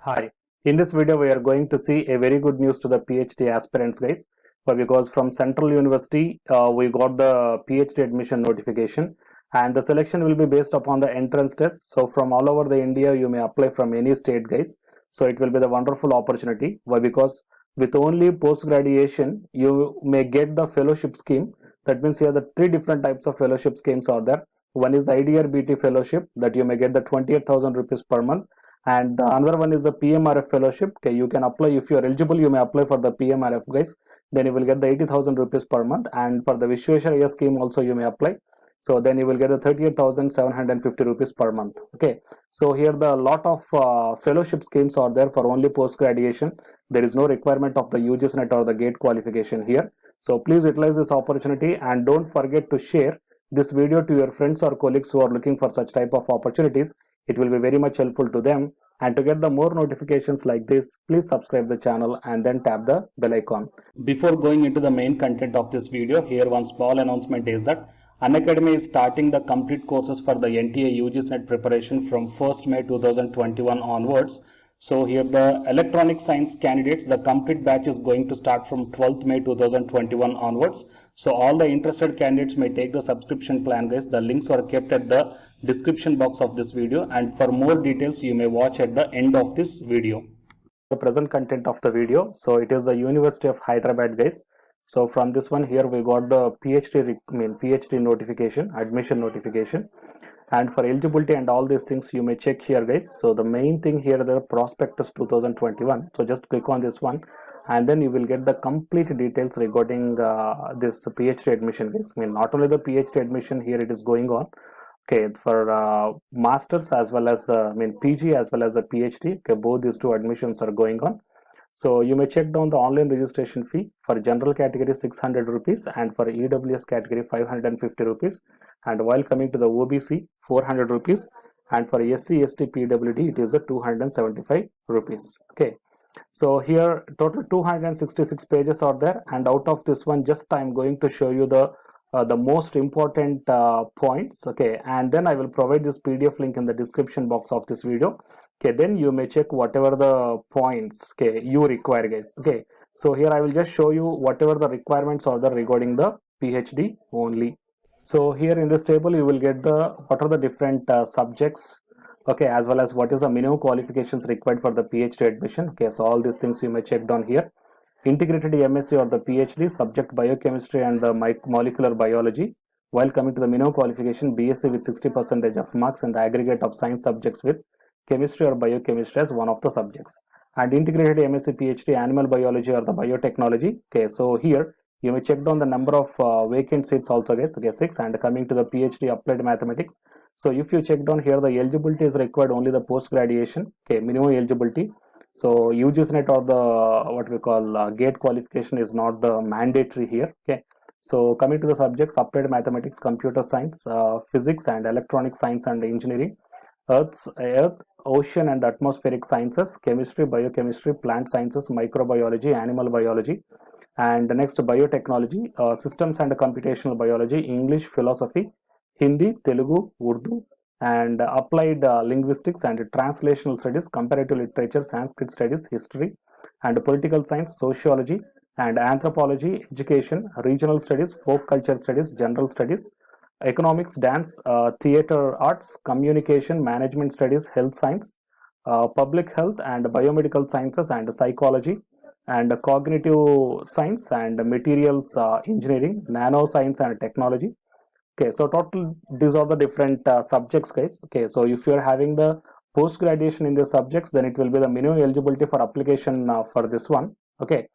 Hi, in this video we are going to see a very good news to the PhD aspirants guys, but because from Central University we got the PhD admission notification and the selection will be based upon the entrance test. So from all over the India you may apply from any state guys. So it will be the wonderful opportunity. Why? Because with only post graduation you may get the fellowship scheme. That means here the three different types of fellowship schemes are there. One is IDR BT fellowship that you may get the 28,000 rupees per month, and the another one is the PMRF fellowship. Okay, you can apply if you are eligible. You may apply for the PMRF guys. Then you will get the 80,000 rupees per month, and for the Vishweshwaraya scheme also you may apply. So then you will get the 38,750 rupees per month. Okay, so here the lot of fellowship schemes are there for only post graduation. There is no requirement of the UGC NET or the GATE qualification here. So please utilize this opportunity and don't forget to share this video to your friends or colleagues who are looking for such type of opportunities. It will be very much helpful to them. And to get the more notifications like this, please subscribe the channel and then tap the bell icon. Before going into the main content of this video, here one small announcement is that Unacademy is starting the complete courses for the NTA UGC NET preparation from 1st May 2021 onwards. So here the electronic science candidates, the complete batch is going to start from 12th May 2021 onwards. So all the interested candidates may take the subscription plan guys. The links are kept at the description box of this video, and for more details you may watch at the end of this video. The present content of the video, so it is the University of Hyderabad guys. So from this one here we got the PhD notification, admission notification, and for eligibility and all these things you may check here guys. So the main thing here, the prospectus 2021. So just click on this one and then you will get the complete details regarding this PhD admission guys. Not only the PhD admission here it is going on. Okay, for masters as well as PG as well as the PhD. Okay, both these two admissions are going on. So you may check down the online registration fee. For general category 600 rupees and for EWS category 550 rupees, and while coming to the OBC 400 rupees, and for SC ST PWD it is a 275 rupees. Okay, so here total 266 pages are there, and out of this one just I am going to show you the most important points. Okay, and then I will provide this PDF link in the description box of this video. Okay, then you may check whatever the points okay you require guys. Okay, so here I will just show you whatever the requirements are there regarding the PhD only. So here in this table you will get the what are the different subjects, okay, as well as what is the minimum qualifications required for the PhD admission. Okay, so all these things you may check down here. Integrated MSc or the PhD, subject biochemistry and the molecular biology. While coming to the minimum qualification, BSc with 60% of marks and the aggregate of science subjects with chemistry or biochemistry as one of the subjects. And integrated MSc PhD, animal biology or the biotechnology. Okay, so here you may check down the number of vacant seats also guys. Okay, 6. And coming to the PhD applied mathematics. So if you check down here, the eligibility is required only the post graduation. Okay, minimum eligibility. So UGC NET or the what we call GATE qualification is not the mandatory here. Okay, so coming to the subjects, applied mathematics, computer science, physics and electronic science and engineering, earth, ocean and atmospheric sciences, chemistry, biochemistry, plant sciences, microbiology, animal biology, and next biotechnology, systems and computational biology, English, philosophy, Hindi, Telugu, Urdu, and applied linguistics and translational studies, comparative literature, Sanskrit studies, history and political science, sociology and anthropology, education, regional studies, folk culture studies, general studies, economics, dance, theater arts, communication, management studies, health science, public health and biomedical sciences and psychology, and cognitive science and materials engineering, nanoscience and technology. Okay, so total these are the different subjects guys. Okay, so if you are having the post graduation in the subjects, then it will be the minimum eligibility for application for this one. Okay,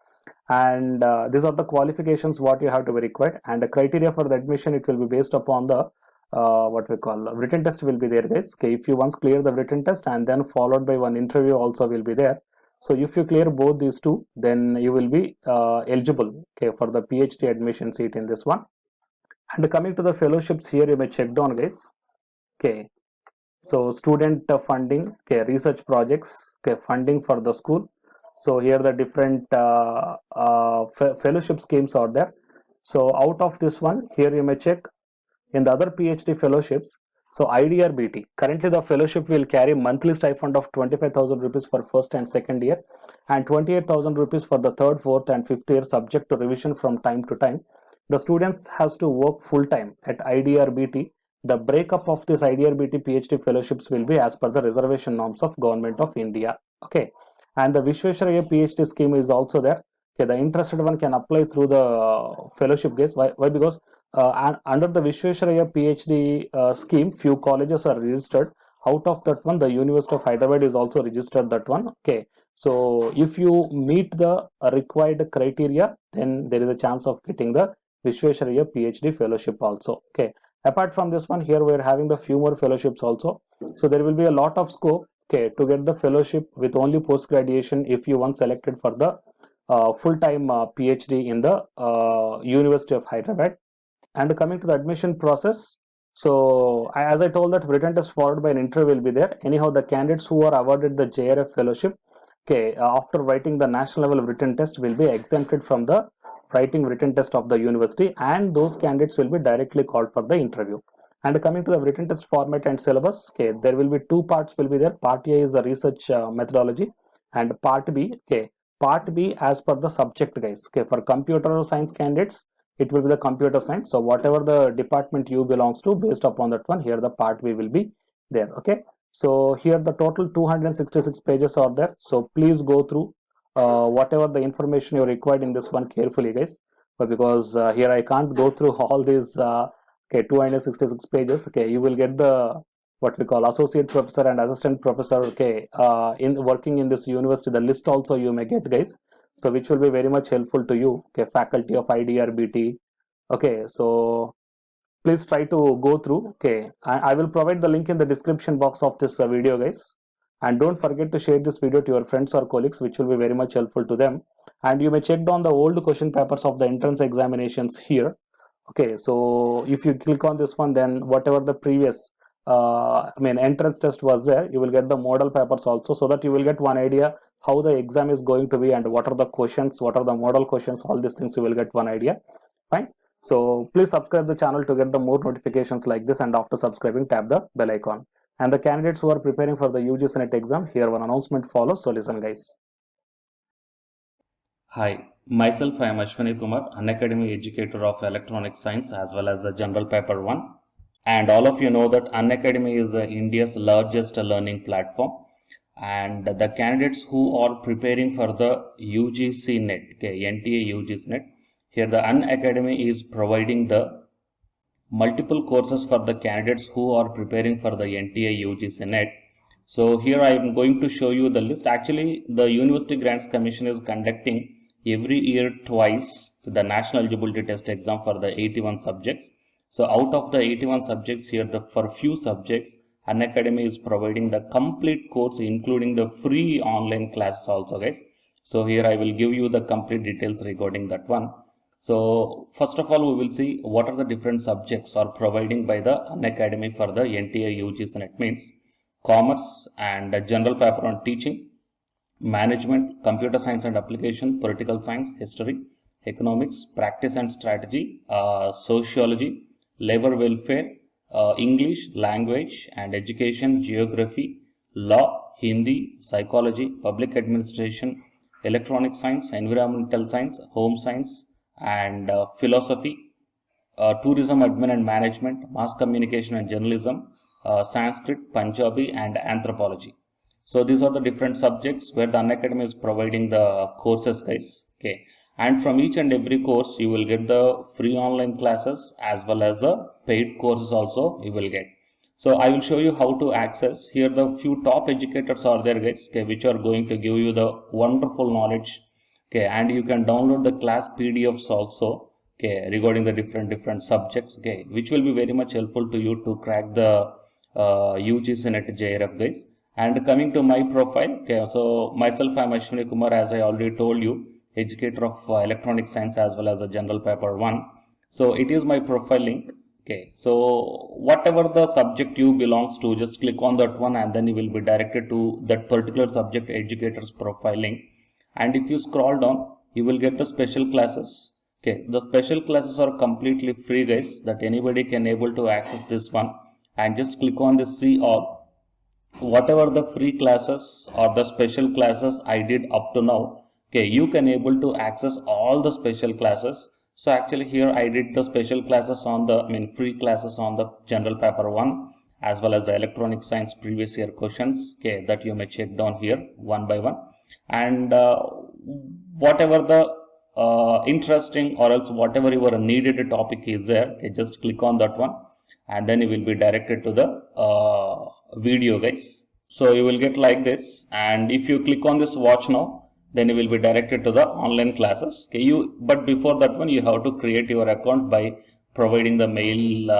and these are the qualifications what you have to be required, and the criteria for the admission, it will be based upon the what we call written test will be there guys. Okay, if you once clear the written test and then followed by one interview also will be there. So if you clear both these two, then you will be eligible okay for the PhD admission seat in this one. And coming to the fellowships, here you may check down guys. Okay, so student funding, okay, research projects, okay, funding for the school. So here the different fellowship schemes are there. So out of this one, here you may check in the other PhD fellowships, So IDRBT, currently the fellowship will carry monthly stipend of 25,000 rupees for first and second year and 28,000 rupees for the third, fourth and fifth year, subject to revision from time to time. The students has to work full time at IDRBT. The breakup of this IDRBT PhD fellowships will be as per the reservation norms of Government of India. Okay, and the Vishwesvaraya PhD scheme is also there. Okay, the interested one can apply through the fellowship, guys. Why? Because and under the Vishwesvaraya PhD scheme, few colleges are registered. Out of that one, the University of Hyderabad is also registered that one. Okay, so if you meet the required criteria, then there is a chance of getting the Vishwesvaraya PhD fellowship also. Okay, apart from this one, here we are having the few more fellowships also. So there will be a lot of scope, okay, to get the fellowship with only post graduation if you once selected for the full-time PhD in the University of Hyderabad. And coming to the admission process, so as I told that written test followed by an interview will be there. Anyhow, the candidates who are awarded the JRF fellowship, okay, after writing the national level written test will be exempted from the writing written test of the university, and those candidates will be directly called for the interview. And coming to the written test format and syllabus, okay, there will be two parts will be there. Part A is the research methodology, and part B, okay, part B as per the subject, guys. Okay, for computer science candidates, it will be the computer science. So whatever the department you belongs to, based upon that one, here the part B will be there. Okay, so here the total 266 pages are there. So please go through whatever the information you required in this one carefully, guys. But because here I can't go through all these okay 266 pages. Okay, you will get the what we call associate professor and assistant professor, okay, in working in this university. The list also you may get, guys, so which will be very much helpful to you. Okay, faculty of IDRBT. Okay, so please try to go through. Okay, I will provide the link in the description box of this video, guys, and don't forget to share this video to your friends or colleagues, which will be very much helpful to them. And you may check down the old question papers of the entrance examinations here. Okay, so if you click on this one, then whatever the previous entrance test was there, you will get the model papers also, so that you will get one idea how the exam is going to be and what are the questions, what are the model questions, all these things you will get one idea. Fine. So please subscribe the channel to get the more notifications like this, and after subscribing, tap the bell icon. And the candidates who are preparing for the UGC NET exam, here one announcement follows, so listen, guys. Hi, myself I am Ashwani Kumar, Unacademy educator of electronic science as well as the general paper 1. And all of you know that Unacademy is India's largest learning platform, and the candidates who are preparing for the UGC NET, okay, NTA UGC NET, here the Unacademy is providing the multiple courses for the candidates who are preparing for the NTA UGC NET. So here I am going to show you the list. Actually, the University Grants Commission is conducting every year twice the national eligibility test exam for the 81 subjects. So out of the 81 subjects here, for few subjects, Unacademy is providing the complete course, including the free online classes also, guys. So here I will give you the complete details regarding that one. So first of all, we will see what are the different subjects are providing by the Unacademy for the NTA UGC NET. Means commerce and general paper on teaching, management, computer science and application, political science, history, economics, practice and strategy, sociology, labor welfare, English, language and education, geography, law, Hindi, psychology, public administration, electronic science, environmental science, home science and philosophy, tourism admin and management, mass communication and journalism, Sanskrit, Punjabi and anthropology. So these are the different subjects where the Unacademy is providing the courses, guys. Okay, and from each and every course you will get the free online classes as well as the paid courses also you will get. So I will show you how to access. Here the few top educators are there, guys, okay, which are going to give you the wonderful knowledge. Okay, and you can download the class PDFs also, okay, regarding the different subjects, okay, which will be very much helpful to you to crack the UGC NET JRF, guys. And coming to my profile, okay, so myself I am Ashwani Kumar, as I already told you, educator of electronic science as well as a general paper 1. So it is my profile link. Okay, so whatever the subject you belongs to, just click on that one and then you will be directed to that particular subject educator's profile link. And if you scroll down, you will get the special classes. Okay, the special classes are completely free, guys, that anybody can able to access this one. and just click on this see all. Whatever the free classes or the special classes I did up to now, okay, you can able to access all the special classes. So actually here I did the special classes on the free classes on the general paper 1 as well as the electronic science previous year questions, okay, that you may check down here one by one. And whatever the interesting or else whatever your needed topic is there, okay, just click on that one and then you will be directed to the video, guys. So you will get like this, and if you click on this watch now, then you will be directed to the online classes. Okay, but before that one you have to create your account by providing the mail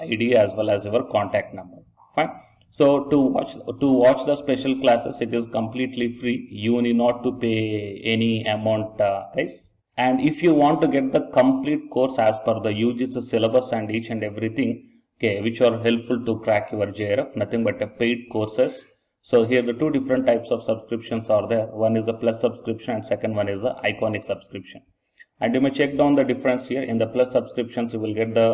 ID as well as your contact number. Fine. So to watch the special classes, it is completely free. You need not to pay any amount, guys. And if you want to get the complete course as per the UGC syllabus and each and everything, okay, which are helpful to crack your JRF, nothing but a paid courses. So here the two different types of subscriptions are there. One is the plus subscription and second one is the iconic subscription. And you may check down the difference here. In the plus subscriptions, you will get the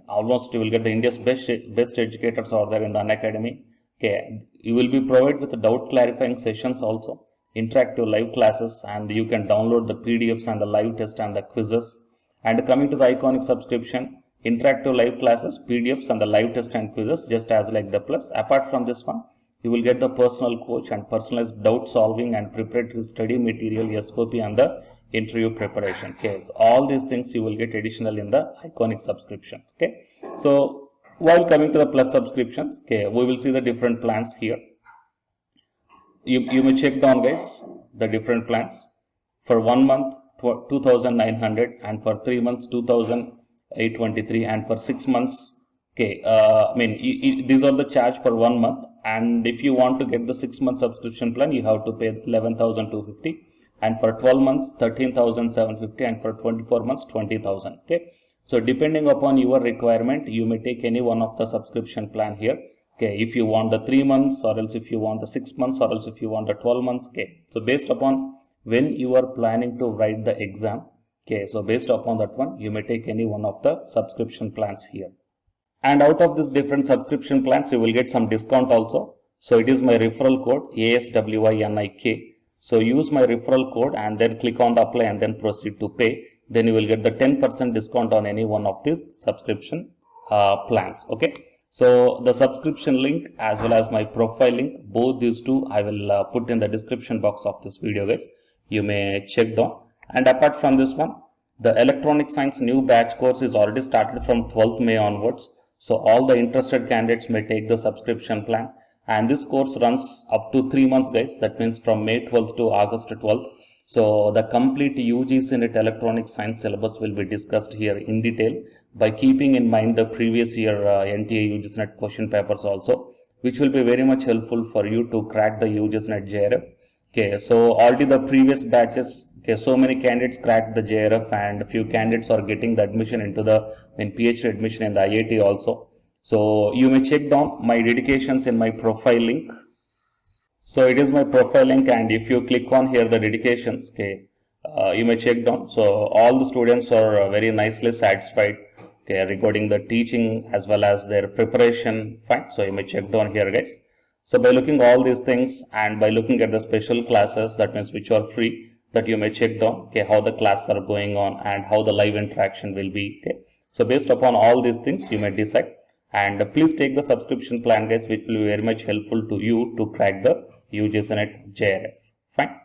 almost you will get the India's best educators are there in the Unacademy. Okay, you will be provided with doubt clarifying sessions also, interactive live classes, and you can download the PDFs and the live test and the quizzes. And coming to the iconic subscription, interactive live classes, PDFs and the live test and quizzes, just as like the plus. Apart from this one, you will get the personal coach and personalized doubt solving and preparatory study material, SOP, and the interview preparation. Okay, so all these things you will get additional in the iconic subscription. Okay, so while coming to the plus subscriptions, okay, we will see the different plans here. You may check down, guys, the different plans. For 1 month 2,900, and for 3 months 2,823, and for 6 months, okay, these are the charge per 1 month. And if you want to get the 6 month subscription plan, you have to pay 11,250, and for 12 months 13,750, and for 24 months 20,000. Okay, so depending upon your requirement, you may take any one of the subscription plan here. Okay, if you want the 3 months, or else if you want the 6 months, or else if you want the 12 months. Okay, so based upon when you are planning to write the exam, okay, so based upon that one, you may take any one of the subscription plans here. And out of this different subscription plans, you will get some discount also. So it is my referral code ASWINIK. So use my referral code and then click on the apply and then proceed to pay. Then you will get the 10% discount on any one of these subscription plans. Okay. So the subscription link as well as my profile link, both these two I will put in the description box of this video, guys. You may check down. And apart from this one, the electronic science new batch course is already started from 12th May onwards. So all the interested candidates may take the subscription plan, and this course runs up to 3 months, guys. That means from May 12th to August 12th. So the complete UGC NET electronic science syllabus will be discussed here in detail by keeping in mind the previous year NTA UGC NET question papers also, which will be very much helpful for you to crack the UGC NET JRF. Okay, so already the previous batches, okay, so many candidates cracked the JRF, and a few candidates are getting the admission into the PhD admission in the IIT also. So you may check down my dedications in my profile link. So it is my profile link, and if you click on here the dedications, okay, you may check down. So all the students are very nicely satisfied, okay, regarding the teaching as well as their preparation. Fine. So you may check down here, guys. So by looking all these things and by looking at the special classes, that means which are free, that you may check down, okay, how the classes are going on and how the live interaction will be. Okay, so based upon all these things, you may decide. And please take the subscription plan, guys, which will be very much helpful to you to crack the UGC NET JRF. Fine.